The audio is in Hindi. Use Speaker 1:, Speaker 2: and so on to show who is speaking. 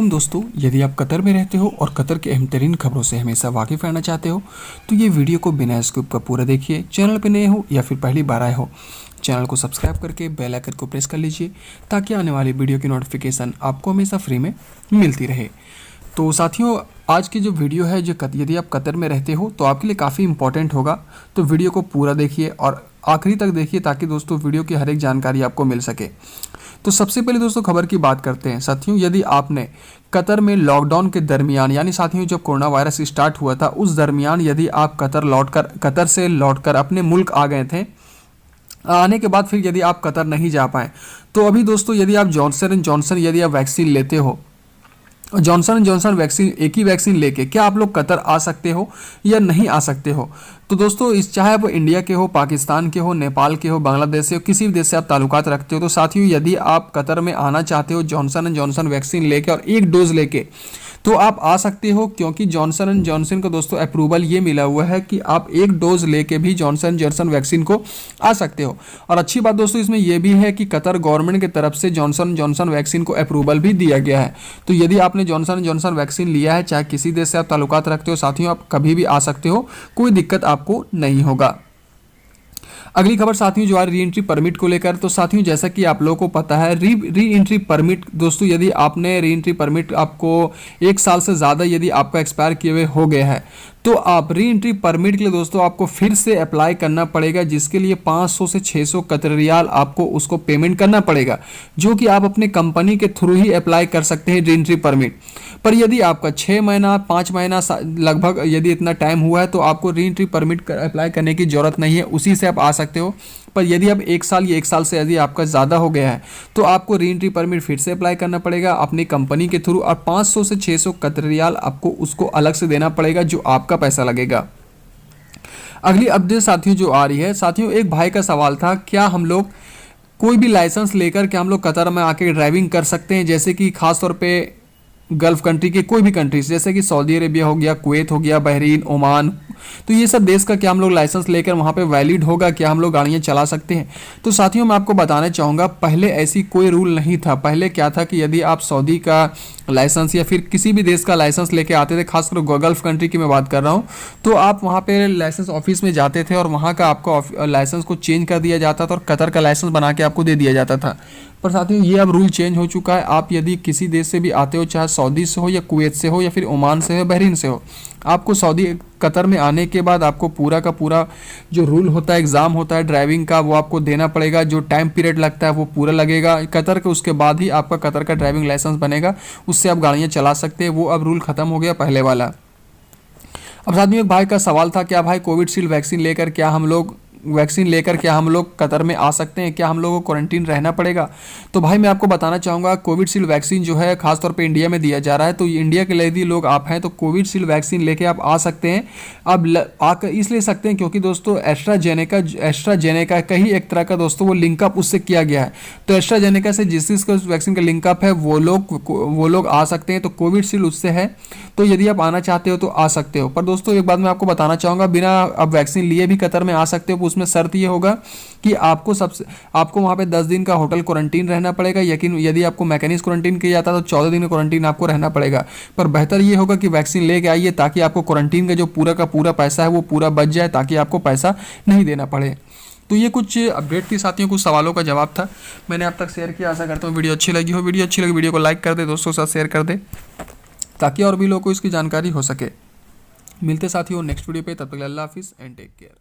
Speaker 1: अस्सलामुअलैकुम दोस्तों, यदि आप कतर में रहते हो और कतर के अहम तरीन खबरों से हमेशा वाकिफ़ रहना चाहते हो तो ये वीडियो को बिना स्किप का पूरा देखिए। चैनल पर नए हो या फिर पहली बार आए हो, चैनल को सब्सक्राइब करके बेल आइकन को प्रेस कर लीजिए ताकि आने वाली वीडियो की नोटिफिकेशन आपको हमेशा फ्री में मिलती रहे। तो साथियों, आज की जो वीडियो है यदि आप कतर में रहते हो तो आपके लिए काफ़ी इंपॉर्टेंट होगा, तो वीडियो को पूरा देखिए और आखिरी तक देखिए ताकि दोस्तों वीडियो की हर एक जानकारी आपको मिल सके। तो सबसे पहले दोस्तों खबर की बात करते हैं। साथियों, यदि आपने कतर में लॉकडाउन के दरमियान यानी साथियों जब कोरोना वायरस स्टार्ट हुआ था उस दरमियान यदि आप कतर से लौटकर अपने मुल्क आ गए थे, आने के बाद फिर यदि आप कतर नहीं जा पाए तो अभी दोस्तों यदि आप जॉनसन एंड जॉनसन यदि आप वैक्सीन लेते हो, जॉनसन एंड जॉनसन वैक्सीन एक ही वैक्सीन लेके क्या आप लोग कतर आ सकते हो या नहीं आ सकते हो। तो दोस्तों इस चाहे आप इंडिया के हो, पाकिस्तान के हो, नेपाल के हो, बांग्लादेश से हो, किसी भी देश से आप ताल्लुकात रखते हो, तो साथियों यदि आप कतर में आना चाहते हो जॉनसन एंड जॉनसन वैक्सीन लेके और एक डोज लेके तो आप आ सकते हो, क्योंकि जॉनसन एंड जॉनसन को दोस्तों अप्रूवल ये मिला हुआ है कि आप एक डोज लेके भी जॉनसन जॉनसन वैक्सीन को आ सकते हो। और अच्छी बात दोस्तों इसमें यह भी है कि कतर गवर्नमेंट की तरफ से जॉनसन जॉनसन वैक्सीन को अप्रूवल भी दिया गया है। तो यदि आपने जॉनसन जॉनसन वैक्सीन लिया है, चाहे किसी देश से आप ताल्लुकात रखते हो, साथियों आप कभी भी आ सकते हो, कोई दिक्कत आपको नहीं होगा। अगली खबर साथियों जो आ री एंट्री परमिट को लेकर, तो साथियों जैसा कि आप लोगों को पता है री एंट्री परमिट दोस्तों यदि आपने री एंट्री परमिट आपको 1 साल से ज़्यादा यदि आपका एक्सपायर किए हुए हो गया है तो आप री एंट्री परमिट के लिए दोस्तों आपको फिर से अप्लाई करना पड़ेगा, जिसके लिए 500 से 600 कतर रियाल आपको उसको पेमेंट करना पड़ेगा, जो कि आप अपने कंपनी के थ्रू ही अप्लाई कर सकते हैं री एंट्री परमिट। पर यदि आपका 6 महीना 5 महीना लगभग यदि इतना टाइम हुआ है तो आपको री एंट्री परमिट अप्लाई करने की ज़रूरत नहीं है, उसी से आप आ सकते हो। पर यदि अब 1 साल या 1 साल से यदि आपका ज़्यादा हो गया है तो आपको री एंट्री परमिट फिर से अप्लाई करना पड़ेगा अपनी कंपनी के थ्रू, और 500 से 600 कतर रियाल आपको उसको अलग से देना पड़ेगा जो आपका पैसा लगेगा। अगली अपडेट साथियों जो आ रही है, साथियों एक भाई का सवाल था, क्या हम लोग कोई भी लाइसेंस लेकर क्या हम लोग कतर में आके ड्राइविंग कर सकते हैं, जैसे कि खासतौर पे गल्फ कंट्री के कोई भी कंट्रीज जैसे कि सऊदी अरेबिया हो गया, कुवैत हो गया, बहरीन, ओमान, तो ये सब देश का क्या हम लोग लाइसेंस लेकर वहाँ पे वैलिड होगा, क्या हम लोग गाड़ियाँ चला सकते हैं। तो साथियों मैं आपको बताना चाहूँगा, पहले ऐसी कोई रूल नहीं था। पहले क्या था कि यदि आप सऊदी का लाइसेंस या फिर किसी भी देश का लाइसेंस लेके आते थे, खासकर गल्फ कंट्री की मैं बात कर रहा हूँ, तो आप वहाँ पे लाइसेंस ऑफिस में जाते थे और वहाँ का आपको लाइसेंस को चेंज कर दिया जाता था और कतर का लाइसेंस बना के आपको दे दिया जाता था। पर साथियों ये अब रूल चेंज हो चुका है। आप यदि किसी देश से भी आते हो, चाहे सऊदी से हो या कुवैत से हो या फिर ओमान से हो, बहरीन से हो, आपको सऊदी कतर में आने के बाद आपको पूरा का पूरा जो रूल होता है, एग्ज़ाम होता है ड्राइविंग का, वो आपको देना पड़ेगा। जो टाइम पीरियड लगता है वो पूरा लगेगा कतर के, उसके बाद ही आपका कतर का ड्राइविंग लाइसेंस बनेगा, उससे आप गाड़ियाँ चला सकते हैं। वो अब रूल ख़त्म हो गया पहले वाला। अब साथियों एक भाई का सवाल था, क्या भाई कोविशील्ड वैक्सीन लेकर क्या हम लोग कतर में आ सकते हैं, क्या हम लोगों को क्वारंटीन रहना पड़ेगा। तो भाई मैं आपको बताना चाहूँगा, कोविशील्ड वैक्सीन जो है खासतौर पे इंडिया में दिया जा रहा है, तो इंडिया के यदि लोग आप हैं तो कोविशील्ड वैक्सीन लेके आप आ सकते हैं। अब आकर इसलिए सकते हैं क्योंकि दोस्तों एस्ट्राजेनेका का ही एक तरह का दोस्तों वो लिंकअप उससे किया गया है। तो एस्ट्राजेनेका से जिस वैक्सीन का लिंकअप है वो लोग आ सकते हैं, तो कोविशील्ड उससे है। तो यदि आप आना चाहते हो तो आ सकते हो। पर दोस्तों एक बात मैं आपको बताना चाहूँगा, बिना अब वैक्सीन लिए भी कतर में आ सकते हो। उसमें शर्त ये होगा कि आपको वहाँ पे 10 दिन का होटल क्वारंटीन रहना पड़ेगा। यदि आपको मैकेनिक क्वारंटीन किया जाता है तो 14 दिन का क्वारंटीन आपको रहना पड़ेगा। पर बेहतर ये होगा कि वैक्सीन लेके आइए ताकि आपको क्वारंटीन का जो पूरा का पूरा पैसा है वो पूरा बच जाए, ताकि आपको पैसा नहीं देना पड़े। तो ये कुछ अपडेट थी साथियों, कुछ सवालों का जवाब था, मैंने आप तक शेयर किया। आशा करता हूँ वीडियो अच्छी लगी हो। वीडियो को लाइक कर दे, दोस्तों के साथ शेयर कर दे ताकि और भी लोगों को इसकी जानकारी हो सके। मिलते साथियों नेक्स्ट वीडियो पे, तब तक अल्लाह हाफिज़ एंड टेक केयर।